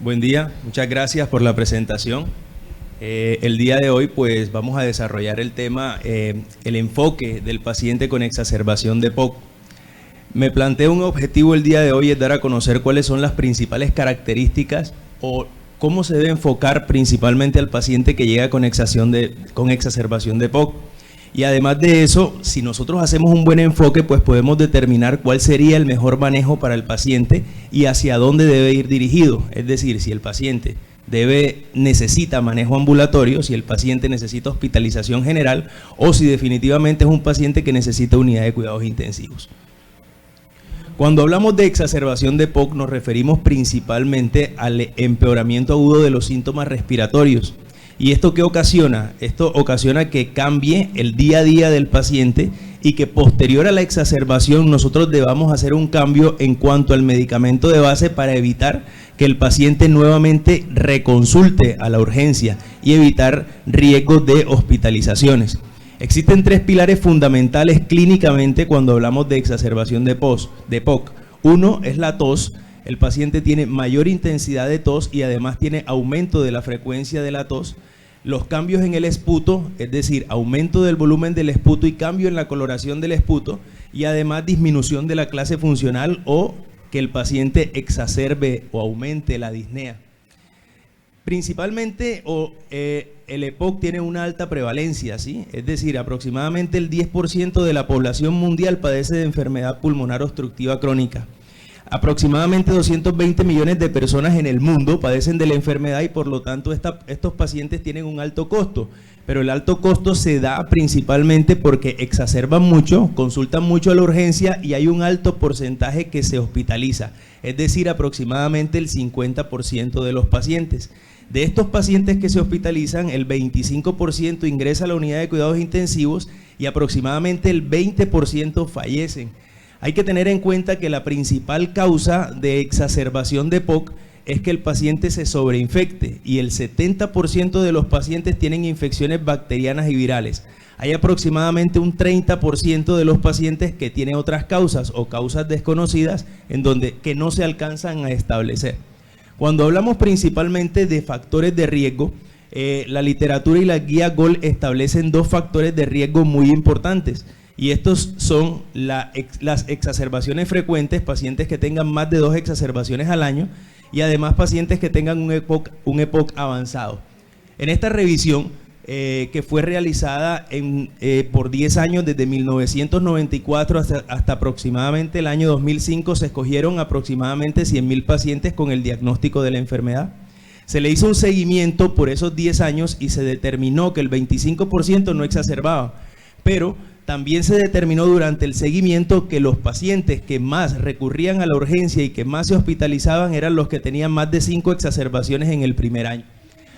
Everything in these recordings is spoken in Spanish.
Buen día, muchas gracias por la presentación. El día de hoy pues vamos a desarrollar el tema, el enfoque del paciente con exacerbación de POC. Me planteo un objetivo el día de hoy, es dar a conocer cuáles son las principales características o cómo se debe enfocar principalmente al paciente que llega con exacerbación de POC. Y además de eso, si nosotros hacemos un buen enfoque, pues podemos determinar cuál sería el mejor manejo para el paciente y hacia dónde debe ir dirigido. Es decir, si el paciente necesita manejo ambulatorio, si el paciente necesita hospitalización general o si definitivamente es un paciente que necesita unidad de cuidados intensivos. Cuando hablamos de exacerbación de POC nos referimos principalmente al empeoramiento agudo de los síntomas respiratorios. ¿Y esto qué ocasiona? Esto ocasiona que cambie el día a día del paciente y que posterior a la exacerbación nosotros debamos hacer un cambio en cuanto al medicamento de base para evitar que el paciente nuevamente reconsulte a la urgencia y evitar riesgos de hospitalizaciones. Existen tres pilares fundamentales clínicamente cuando hablamos de exacerbación de POC. Uno es la tos. El paciente tiene mayor intensidad de tos y además tiene aumento de la frecuencia de la tos. Los cambios en el esputo, es decir, aumento del volumen del esputo y cambio en la coloración del esputo, y además disminución de la clase funcional o que el paciente exacerbe o aumente la disnea. Principalmente el EPOC tiene una alta prevalencia, ¿sí? Es decir, aproximadamente el 10% de la población mundial padece de enfermedad pulmonar obstructiva crónica. Aproximadamente 220 millones de personas en el mundo padecen de la enfermedad y por lo tanto estos pacientes tienen un alto costo, pero el alto costo se da principalmente porque exacerban mucho, consultan mucho a la urgencia y hay un alto porcentaje que se hospitaliza, es decir, aproximadamente el 50% de los pacientes. De estos pacientes que se hospitalizan, el 25% ingresa a la unidad de cuidados intensivos y aproximadamente el 20% fallecen. Hay que tener en cuenta que la principal causa de exacerbación de POC es que el paciente se sobreinfecte y el 70% de los pacientes tienen infecciones bacterianas y virales. Hay aproximadamente un 30% de los pacientes que tienen otras causas o causas desconocidas que no se alcanzan a establecer. Cuando hablamos principalmente de factores de riesgo, la literatura y la guía GOL establecen dos factores de riesgo muy importantes. Y estos son las exacerbaciones frecuentes, pacientes que tengan más de 2 exacerbaciones al año y además pacientes que tengan un EPOC avanzado. En esta revisión que fue realizada por 10 años, desde 1994 hasta aproximadamente el año 2005, se escogieron aproximadamente 100.000 pacientes con el diagnóstico de la enfermedad. Se le hizo un seguimiento por esos 10 años y se determinó que el 25% no exacerbaba, pero también se determinó durante el seguimiento que los pacientes que más recurrían a la urgencia y que más se hospitalizaban eran los que tenían más de 5 exacerbaciones en el primer año.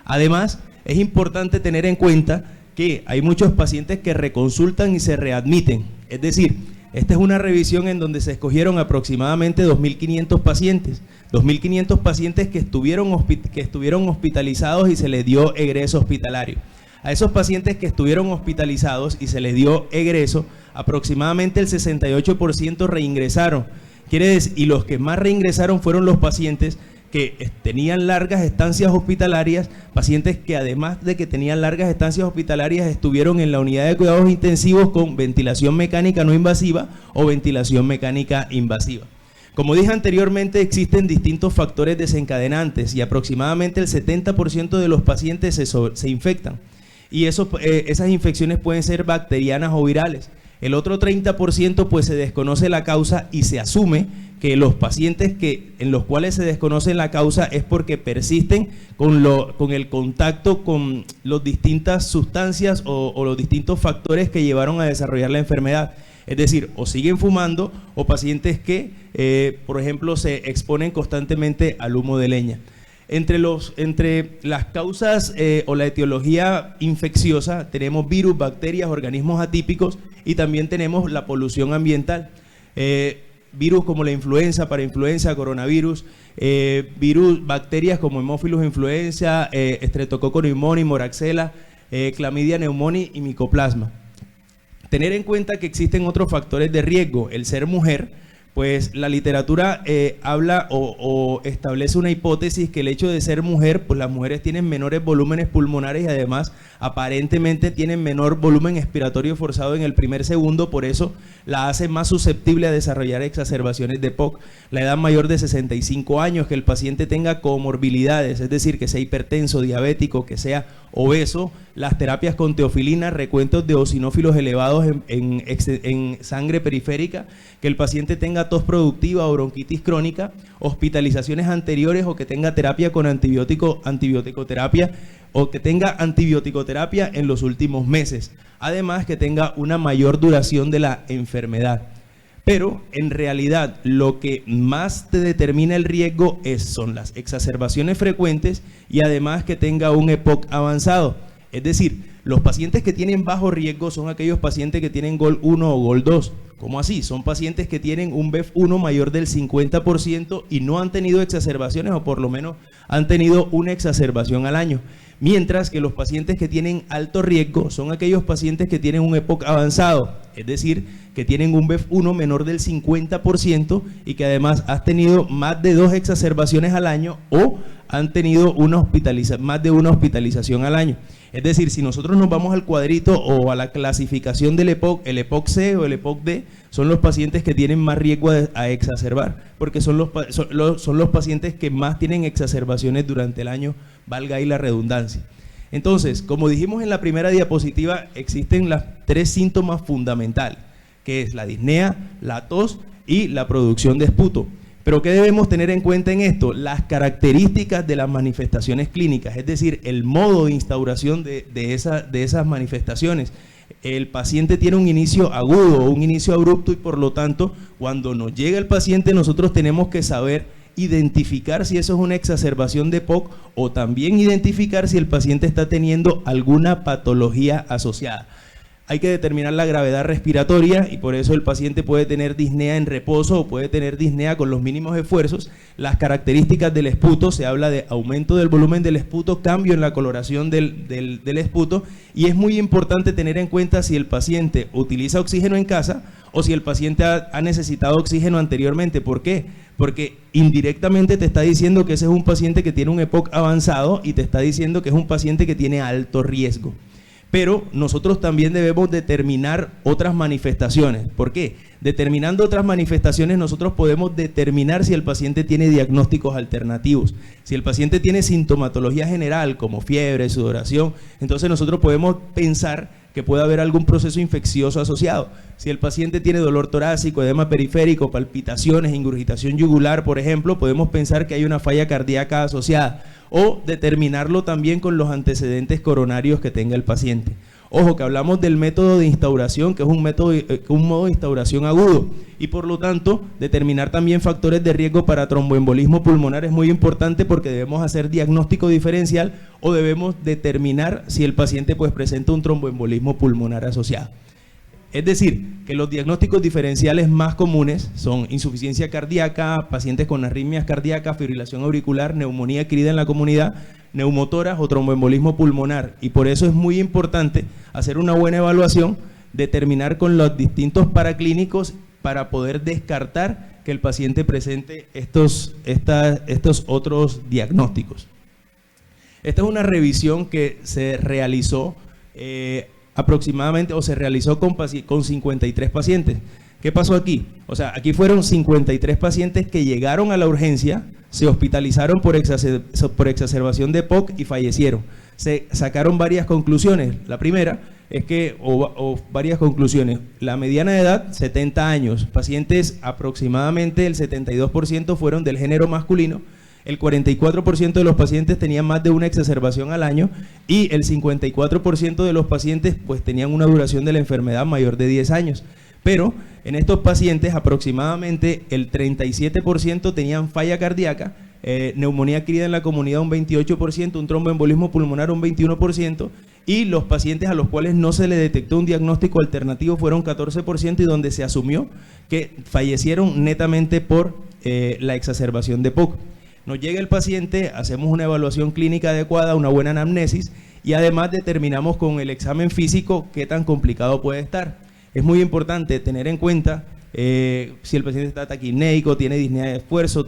Además, es importante tener en cuenta que hay muchos pacientes que reconsultan y se readmiten. Es decir, esta es una revisión en donde se escogieron aproximadamente 2.500 pacientes. 2.500 pacientes que estuvieron hospitalizados y se les dio egreso hospitalario. A esos pacientes que estuvieron hospitalizados y se les dio egreso, aproximadamente el 68% reingresaron. Quiere decir, y los que más reingresaron fueron los pacientes que tenían largas estancias hospitalarias, pacientes que además de que tenían largas estancias hospitalarias estuvieron en la unidad de cuidados intensivos con ventilación mecánica no invasiva o ventilación mecánica invasiva. Como dije anteriormente, existen distintos factores desencadenantes y aproximadamente el 70% de los pacientes se infectan. Y esas infecciones pueden ser bacterianas o virales. El otro 30% pues se desconoce la causa y se asume que los pacientes en los cuales se desconoce la causa es porque persisten con el contacto con las distintas sustancias o los distintos factores que llevaron a desarrollar la enfermedad. Es decir, o siguen fumando o pacientes que, por ejemplo, se exponen constantemente al humo de leña. Entre las causas o la etiología infecciosa tenemos virus, bacterias, organismos atípicos y también tenemos la polución ambiental. Virus como la influenza, parainfluenza, coronavirus, bacterias como Haemophilus influenza, Streptococcus pneumoniae, Moraxella, Clamidia pneumoniae y Mycoplasma. Tener en cuenta que existen otros factores de riesgo. El ser mujer Pues la literatura habla o establece una hipótesis que el hecho de ser mujer, pues las mujeres tienen menores volúmenes pulmonares y además aparentemente tienen menor volumen expiratorio forzado en el primer segundo, por eso la hace más susceptible a desarrollar exacerbaciones de POC. La edad mayor de 65 años, que el paciente tenga comorbilidades, es decir, que sea hipertenso, diabético, que sea obeso, las terapias con teofilina, recuentos de eosinófilos elevados en sangre periférica, que el paciente tenga tos productiva o bronquitis crónica, hospitalizaciones anteriores o que tenga terapia con antibiótico-terapia o que tenga antibiótico-terapia en los últimos meses. Además, que tenga una mayor duración de la enfermedad. Pero en realidad lo que más te determina el riesgo son las exacerbaciones frecuentes y además que tenga un EPOC avanzado. Es decir, los pacientes que tienen bajo riesgo son aquellos pacientes que tienen GOL1 o GOL2. ¿Cómo así? Son pacientes que tienen un BEF1 mayor del 50% y no han tenido exacerbaciones o por lo menos han tenido una exacerbación al año. Mientras que los pacientes que tienen alto riesgo son aquellos pacientes que tienen un EPOC avanzado, es decir, que tienen un BEF1 menor del 50% y que además han tenido más de 2 exacerbaciones al año o han tenido más de una hospitalización al año. Es decir, si nosotros nos vamos al cuadrito o a la clasificación del EPOC, el EPOC C o el EPOC D son los pacientes que tienen más riesgo a exacerbar, porque son los pacientes que más tienen exacerbaciones durante el año, valga ahí la redundancia. Entonces, como dijimos en la primera diapositiva, existen las 3 síntomas fundamentales, que es la disnea, la tos y la producción de esputo. Pero ¿qué debemos tener en cuenta en esto? Las características de las manifestaciones clínicas, es decir, el modo de instauración de esas manifestaciones. El paciente tiene un inicio agudo o un inicio abrupto y por lo tanto, cuando nos llega el paciente nosotros tenemos que saber identificar si eso es una exacerbación de POC o también identificar si el paciente está teniendo alguna patología asociada. Hay que determinar la gravedad respiratoria y por eso el paciente puede tener disnea en reposo o puede tener disnea con los mínimos esfuerzos. Las características del esputo, se habla de aumento del volumen del esputo, cambio en la coloración del esputo y es muy importante tener en cuenta si el paciente utiliza oxígeno en casa o si el paciente ha necesitado oxígeno anteriormente. ¿Por qué? Porque indirectamente te está diciendo que ese es un paciente que tiene un EPOC avanzado y te está diciendo que es un paciente que tiene alto riesgo. Pero nosotros también debemos determinar otras manifestaciones. ¿Por qué? Determinando otras manifestaciones nosotros podemos determinar si el paciente tiene diagnósticos alternativos. Si el paciente tiene sintomatología general como fiebre, sudoración, entonces nosotros podemos pensar que puede haber algún proceso infeccioso asociado. Si el paciente tiene dolor torácico, edema periférico, palpitaciones, ingurgitación yugular, por ejemplo, podemos pensar que hay una falla cardíaca asociada o determinarlo también con los antecedentes coronarios que tenga el paciente. Ojo que hablamos del método de instauración, que es un modo de instauración agudo y por lo tanto determinar también factores de riesgo para tromboembolismo pulmonar es muy importante porque debemos hacer diagnóstico diferencial o debemos determinar si el paciente pues presenta un tromboembolismo pulmonar asociado. Es decir, que los diagnósticos diferenciales más comunes son insuficiencia cardíaca, pacientes con arritmias cardíacas, fibrilación auricular, neumonía adquirida en la comunidad, neumotoras o tromboembolismo pulmonar. Y por eso es muy importante hacer una buena evaluación, determinar con los distintos paraclínicos para poder descartar que el paciente presente estos otros diagnósticos. Esta es una revisión que se realizó aproximadamente o se realizó con 53 pacientes. ¿Qué pasó aquí? O sea, aquí fueron 53 pacientes que llegaron a la urgencia, se hospitalizaron por exacerbación de POC y fallecieron. Se sacaron varias conclusiones. La primera es que, varias conclusiones. La mediana de edad, 70 años. Pacientes aproximadamente el 72% fueron del género masculino. El 44% de los pacientes tenían más de una exacerbación al año y el 54% de los pacientes pues tenían una duración de la enfermedad mayor de 10 años. Pero en estos pacientes aproximadamente el 37% tenían falla cardíaca, neumonía adquirida en la comunidad un 28%, un tromboembolismo pulmonar un 21% y los pacientes a los cuales no se le detectó un diagnóstico alternativo fueron 14% y donde se asumió que fallecieron netamente por la exacerbación de POC. Nos llega el paciente, hacemos una evaluación clínica adecuada, una buena anamnesis y además determinamos con el examen físico qué tan complicado puede estar. Es muy importante tener en cuenta Si el paciente está taquipnéico, tiene disnea de esfuerzo,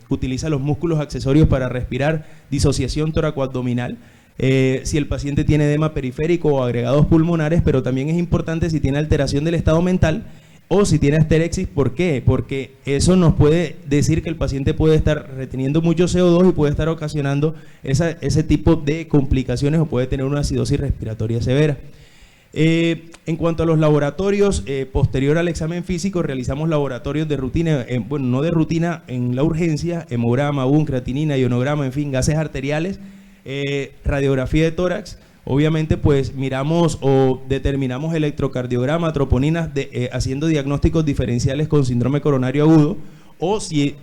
utiliza los músculos accesorios para respirar, disociación tóraco-abdominal. Si el paciente tiene edema periférico o agregados pulmonares, pero también es importante si tiene alteración del estado mental o si tiene asterexis. ¿Por qué? Porque eso nos puede decir que el paciente puede estar reteniendo mucho CO2 y puede estar ocasionando ese tipo de complicaciones o puede tener una acidosis respiratoria severa. En cuanto a los laboratorios, posterior al examen físico, realizamos laboratorios de rutina, bueno, no de rutina en la urgencia, hemograma, creatinina, ionograma, en fin, gases arteriales, radiografía de tórax. Obviamente, pues miramos o determinamos electrocardiograma, troponinas, haciendo diagnósticos diferenciales con síndrome coronario agudo, o si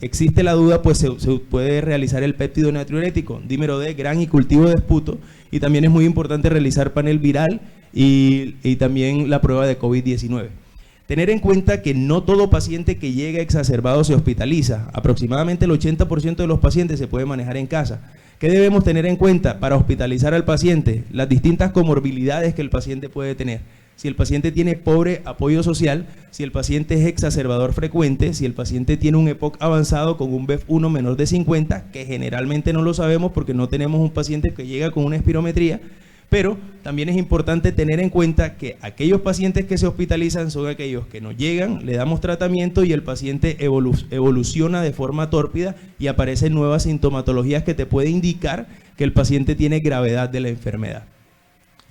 existe la duda, pues se puede realizar el péptido natriurético, dímero D, gran y cultivo de esputo, y también es muy importante realizar panel viral y también la prueba de COVID-19. Tener en cuenta que no todo paciente que llega exacerbado se hospitaliza. Aproximadamente el 80% de los pacientes se puede manejar en casa. ¿Qué debemos tener en cuenta para hospitalizar al paciente? Las distintas comorbilidades que el paciente puede tener. Si el paciente tiene pobre apoyo social, si el paciente es exacerbador frecuente, si el paciente tiene un EPOC avanzado con un BEF1 menor de 50, que generalmente no lo sabemos porque no tenemos un paciente que llega con una espirometría, pero también es importante tener en cuenta que aquellos pacientes que se hospitalizan son aquellos que no llegan, le damos tratamiento y el paciente evoluciona de forma tórpida y aparecen nuevas sintomatologías que te puede indicar que el paciente tiene gravedad de la enfermedad.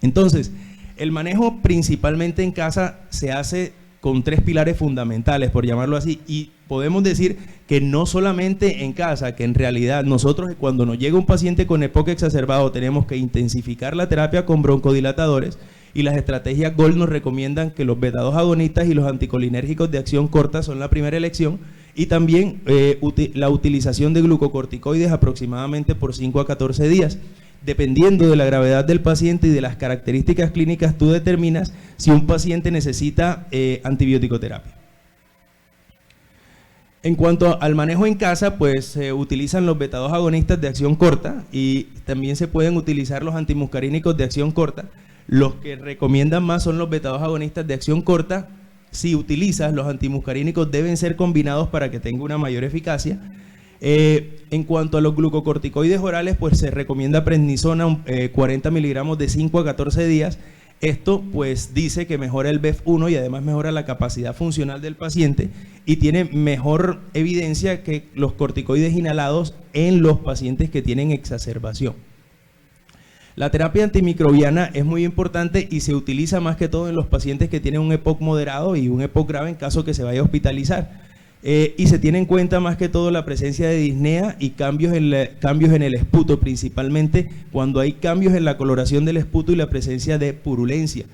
Entonces, el manejo principalmente en casa se hace con 3 pilares fundamentales, por llamarlo así, y podemos decir que no solamente en casa, que en realidad nosotros cuando nos llega un paciente con EPOC exacerbado tenemos que intensificar la terapia con broncodilatadores, y las estrategias GOLD nos recomiendan que los beta-2 agonistas y los anticolinérgicos de acción corta son la primera elección, y también la utilización de glucocorticoides aproximadamente por 5 a 14 días. Dependiendo de la gravedad del paciente y de las características clínicas, tú determinas si un paciente necesita antibiótico-terapia. En cuanto al manejo en casa, pues se utilizan los beta-2 agonistas de acción corta y también se pueden utilizar los antimuscarínicos de acción corta. Los que recomiendan más son los beta-2 agonistas de acción corta. Si utilizas los antimuscarínicos, deben ser combinados para que tenga una mayor eficacia. En cuanto a los glucocorticoides orales, pues se recomienda prednisona 40 miligramos de 5 a 14 días. Esto pues dice que mejora el BEF1 y además mejora la capacidad funcional del paciente y tiene mejor evidencia que los corticoides inhalados en los pacientes que tienen exacerbación. La terapia antimicrobiana es muy importante y se utiliza más que todo en los pacientes que tienen un EPOC moderado y un EPOC grave en caso que se vaya a hospitalizar. Y se tiene en cuenta más que todo la presencia de disnea y cambios en el esputo, principalmente cuando hay cambios en la coloración del esputo y la presencia de purulencia.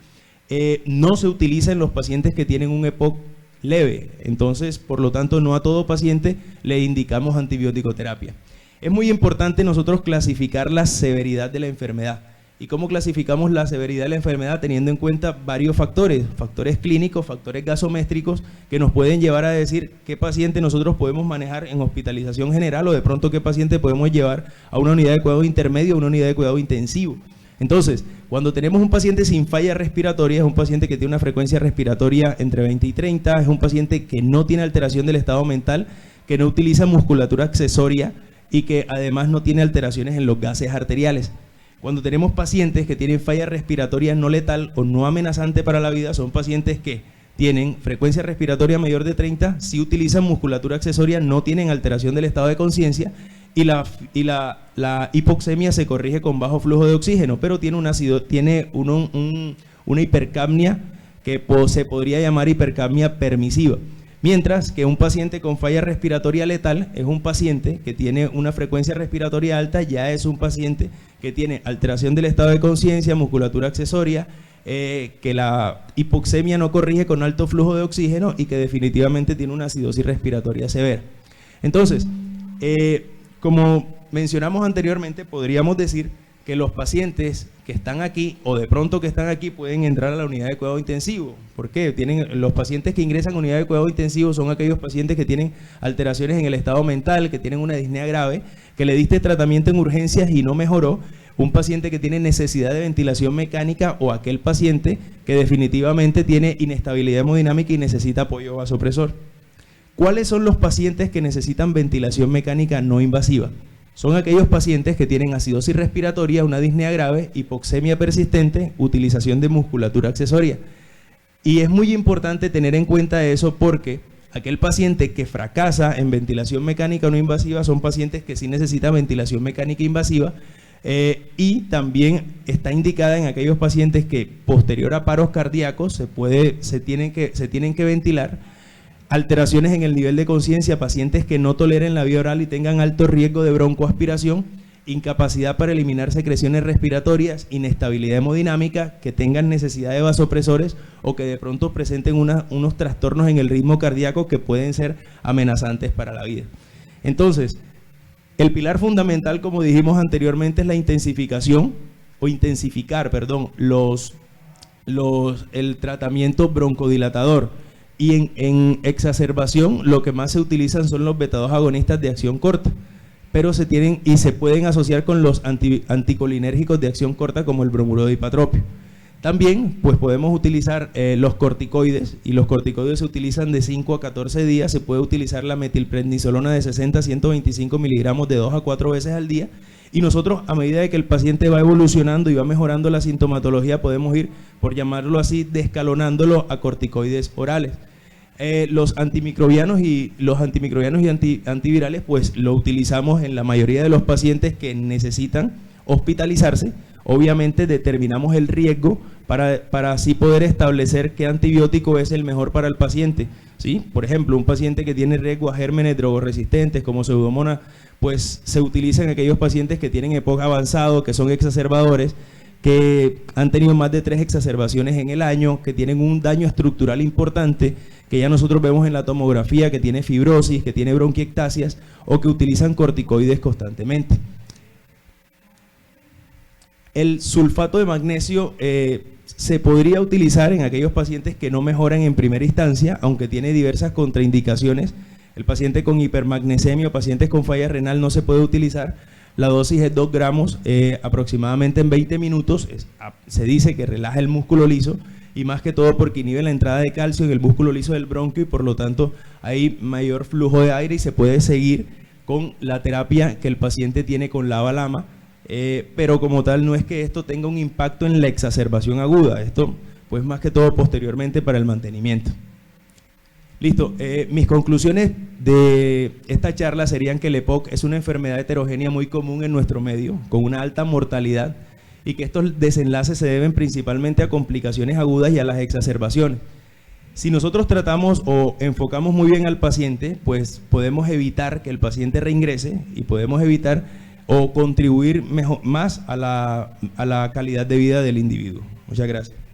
No se utiliza en los pacientes que tienen un EPOC leve, entonces por lo tanto no a todo paciente le indicamos antibiótico terapia. Es muy importante nosotros clasificar la severidad de la enfermedad. ¿Y cómo clasificamos la severidad de la enfermedad? Teniendo en cuenta varios factores clínicos, factores gasométricos, que nos pueden llevar a decir qué paciente nosotros podemos manejar en hospitalización general o de pronto qué paciente podemos llevar a una unidad de cuidado intermedio o una unidad de cuidado intensivo. Entonces, cuando tenemos un paciente sin falla respiratoria, es un paciente que tiene una frecuencia respiratoria entre 20 y 30, es un paciente que no tiene alteración del estado mental, que no utiliza musculatura accesoria y que además no tiene alteraciones en los gases arteriales. Cuando tenemos pacientes que tienen falla respiratoria no letal o no amenazante para la vida, son pacientes que tienen frecuencia respiratoria mayor de 30, sí utilizan musculatura accesoria, no tienen alteración del estado de conciencia y la hipoxemia se corrige con bajo flujo de oxígeno, pero tiene una hipercapnia que se podría llamar hipercapnia permisiva. Mientras que un paciente con falla respiratoria letal es un paciente que tiene una frecuencia respiratoria alta, ya es un paciente que tiene alteración del estado de conciencia, musculatura accesoria, que la hipoxemia no corrige con alto flujo de oxígeno y que definitivamente tiene una acidosis respiratoria severa. Entonces, como mencionamos anteriormente, podríamos decir que los pacientes que están aquí o de pronto que están aquí pueden entrar a la unidad de cuidado intensivo. ¿Por qué? Los pacientes que ingresan a unidad de cuidado intensivo son aquellos pacientes que tienen alteraciones en el estado mental, que tienen una disnea grave, que le diste tratamiento en urgencias y no mejoró, un paciente que tiene necesidad de ventilación mecánica o aquel paciente que definitivamente tiene inestabilidad hemodinámica y necesita apoyo vasopresor. ¿Cuáles son los pacientes que necesitan ventilación mecánica no invasiva? Son aquellos pacientes que tienen acidosis respiratoria, una disnea grave, hipoxemia persistente, utilización de musculatura accesoria. Y es muy importante tener en cuenta eso porque aquel paciente que fracasa en ventilación mecánica no invasiva son pacientes que sí necesitan ventilación mecánica invasiva, y también está indicada en aquellos pacientes que posterior a paros cardíacos se tienen que ventilar. Alteraciones en el nivel de conciencia, pacientes que no toleren la vía oral y tengan alto riesgo de broncoaspiración, incapacidad para eliminar secreciones respiratorias, inestabilidad hemodinámica, que tengan necesidad de vasopresores o que de pronto presenten unos trastornos en el ritmo cardíaco que pueden ser amenazantes para la vida. Entonces, el pilar fundamental, como dijimos anteriormente, es la intensificación o intensificar, perdón, el tratamiento broncodilatador. Y en exacerbación lo que más se utilizan son los beta-2 agonistas de acción corta, pero se pueden asociar con los anticolinérgicos de acción corta como el bromuro-dipatropio. También pues podemos utilizar los corticoides, y los corticoides se utilizan de 5 a 14 días. Se puede utilizar la metilprednisolona de 60 a 125 miligramos de 2 a 4 veces al día, y nosotros, a medida de que el paciente va evolucionando y va mejorando la sintomatología, podemos ir, por llamarlo así, descalonándolo a corticoides orales. Los antimicrobianos y antivirales pues lo utilizamos en la mayoría de los pacientes que necesitan hospitalizarse. Obviamente determinamos el riesgo para así poder establecer qué antibiótico es el mejor para el paciente, ¿sí? Por ejemplo, un paciente que tiene riesgo a gérmenes drogoresistentes como Pseudomonas, pues se utiliza en aquellos pacientes que tienen EPOC avanzado, que son exacerbadores, que han tenido más de 3 exacerbaciones en el año, que tienen un daño estructural importante, que ya nosotros vemos en la tomografía, que tiene fibrosis, que tiene bronquiectasias o que utilizan corticoides constantemente. El sulfato de magnesio se podría utilizar en aquellos pacientes que no mejoran en primera instancia, aunque tiene diversas contraindicaciones. El paciente con hipermagnesemia o pacientes con falla renal no se puede utilizar. La dosis es 2 gramos aproximadamente en 20 minutos. Se dice que relaja el músculo liso y más que todo porque inhibe la entrada de calcio en el músculo liso del bronquio y por lo tanto hay mayor flujo de aire y se puede seguir con la terapia que el paciente tiene con LABA/LAMA. Pero como tal no es que esto tenga un impacto en la exacerbación aguda, esto pues más que todo posteriormente para el mantenimiento. Listo, mis conclusiones de esta charla serían que el EPOC es una enfermedad heterogénea muy común en nuestro medio, con una alta mortalidad, y que estos desenlaces se deben principalmente a complicaciones agudas y a las exacerbaciones. Si nosotros tratamos o enfocamos muy bien al paciente, pues podemos evitar que el paciente reingrese y podemos evitar o contribuir más a la calidad de vida del individuo. Muchas gracias.